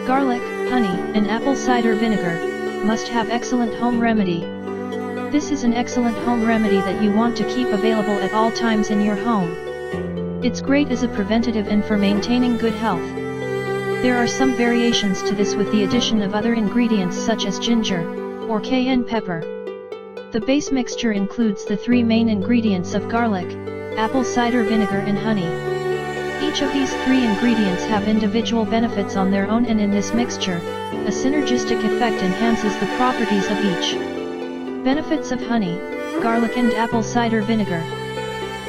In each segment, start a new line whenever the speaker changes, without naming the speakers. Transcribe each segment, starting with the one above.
Garlic, honey, and apple cider vinegar must have excellent home remedy. This is an excellent home remedy that you want to keep available at all times in your home. It's great as a preventative and for maintaining good health. There are some variations to this with the addition of other ingredients such as ginger, or cayenne pepper. The base mixture includes the three main ingredients of garlic, apple cider vinegar and honey. Each of these three ingredients have individual benefits on their own, and in this mixture, a synergistic effect enhances the properties of each. Benefits of honey, garlic and apple cider vinegar.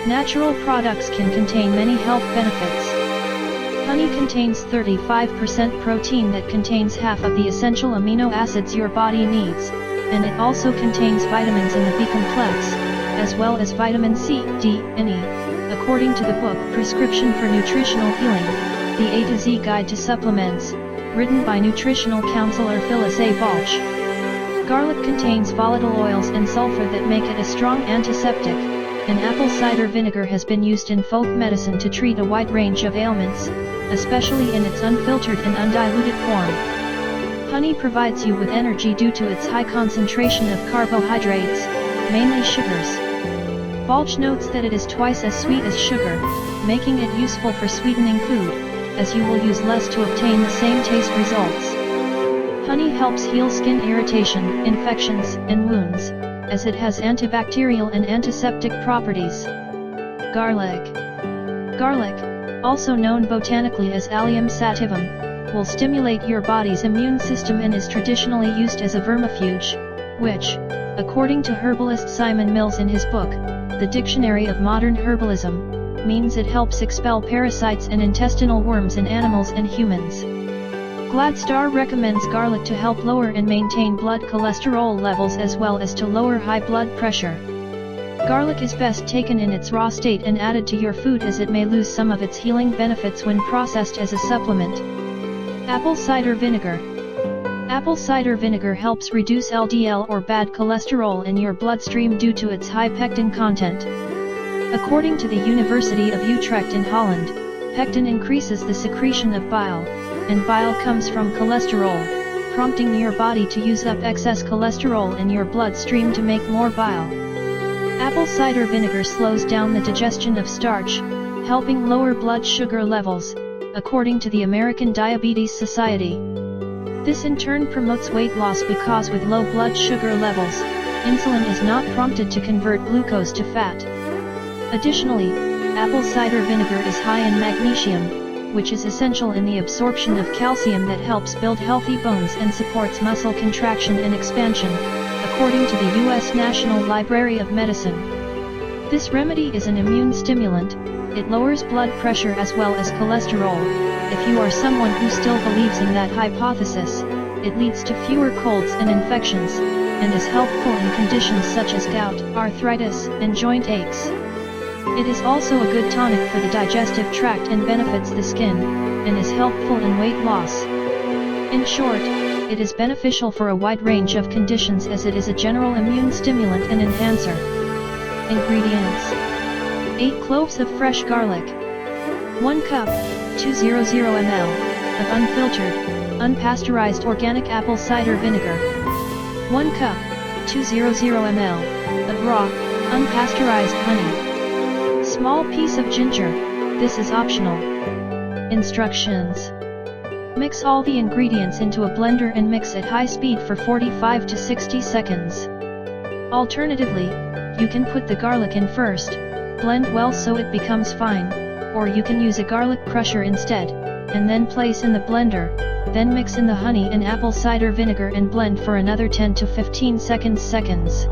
Natural products can contain many health benefits. Honey contains 35% protein that contains half of the essential amino acids your body needs, and it also contains vitamins in the B complex, as well as vitamin C, D, and E, according to the book Prescription for Nutritional Healing, the A to Z Guide to Supplements, written by nutritional counselor Phyllis A. Balch. Garlic contains volatile oils and sulfur that make it a strong antiseptic, and apple cider vinegar has been used in folk medicine to treat a wide range of ailments, especially in its unfiltered and undiluted form. Honey provides you with energy due to its high concentration of carbohydrates, mainly sugars. Balch notes that it is twice as sweet as sugar, making it useful for sweetening food, as you will use less to obtain the same taste results. Honey helps heal skin irritation, infections, and wounds, as it has antibacterial and antiseptic properties. Garlic. Garlic, also known botanically as Allium sativum, will stimulate your body's immune system and is traditionally used as a vermifuge, which, according to herbalist Simon Mills in his book, The Dictionary of Modern Herbalism, means it helps expel parasites and intestinal worms in animals and humans. Gladstar recommends garlic to help lower and maintain blood cholesterol levels as well as to lower high blood pressure. Garlic is best taken in its raw state and added to your food, as it may lose some of its healing benefits when processed as a supplement. Apple cider vinegar. Apple cider vinegar helps reduce LDL or bad cholesterol in your bloodstream due to its high pectin content. According to the University of Utrecht in Holland, pectin increases the secretion of bile, and bile comes from cholesterol, prompting your body to use up excess cholesterol in your bloodstream to make more bile. Apple cider vinegar slows down the digestion of starch, helping lower blood sugar levels, according to the American Diabetes Society. This in turn promotes weight loss because with low blood sugar levels, insulin is not prompted to convert glucose to fat. Additionally, apple cider vinegar is high in magnesium, which is essential in the absorption of calcium that helps build healthy bones and supports muscle contraction and expansion, according to the U.S. National Library of Medicine. This remedy is an immune stimulant. It lowers blood pressure as well as cholesterol. If you are someone who still believes in that hypothesis, it leads to fewer colds and infections, and is helpful in conditions such as gout, arthritis, and joint aches. It is also a good tonic for the digestive tract and benefits the skin, and is helpful in weight loss. In short, it is beneficial for a wide range of conditions as it is a general immune stimulant and enhancer. Ingredients: 8 cloves of fresh garlic, 1 cup, 200 ml, of unfiltered, unpasteurized organic apple cider vinegar, 1 cup, 200 ml, of raw, unpasteurized honey, small piece of ginger, this is optional. Instructions: mix all the ingredients into a blender and mix at high speed for 45 to 60 seconds. Alternatively, you can put the garlic in first, blend well so it becomes fine, or you can use a garlic crusher instead, and then place in the blender, then mix in the honey and apple cider vinegar and blend for another 10 to 15 seconds.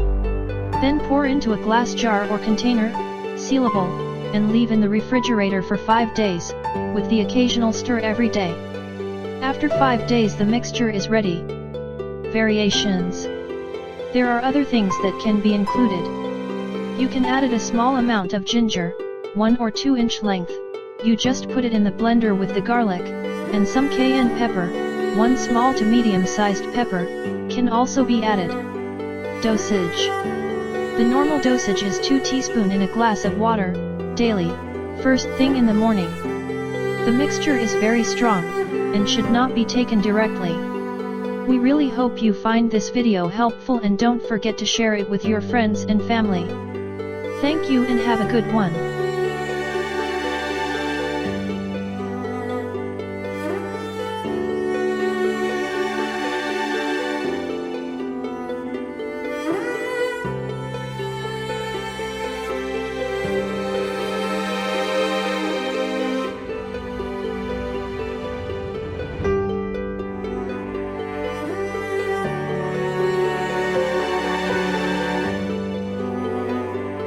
Then pour into a glass jar or container, sealable, and leave in the refrigerator for 5 days, with the occasional stir every day. After 5 days the mixture is ready. Variations: there are other things that can be included. You can add a small amount of ginger, 1 or 2 inch length. You just put it in the blender with the garlic, and some cayenne pepper, 1 small to medium-sized pepper, can also be added. Dosage: the normal dosage is 2 teaspoons in a glass of water, daily, first thing in the morning. The mixture is very strong, and should not be taken directly. We really hope you find this video helpful and don't forget to share it with your friends and family. Thank you and have a good one.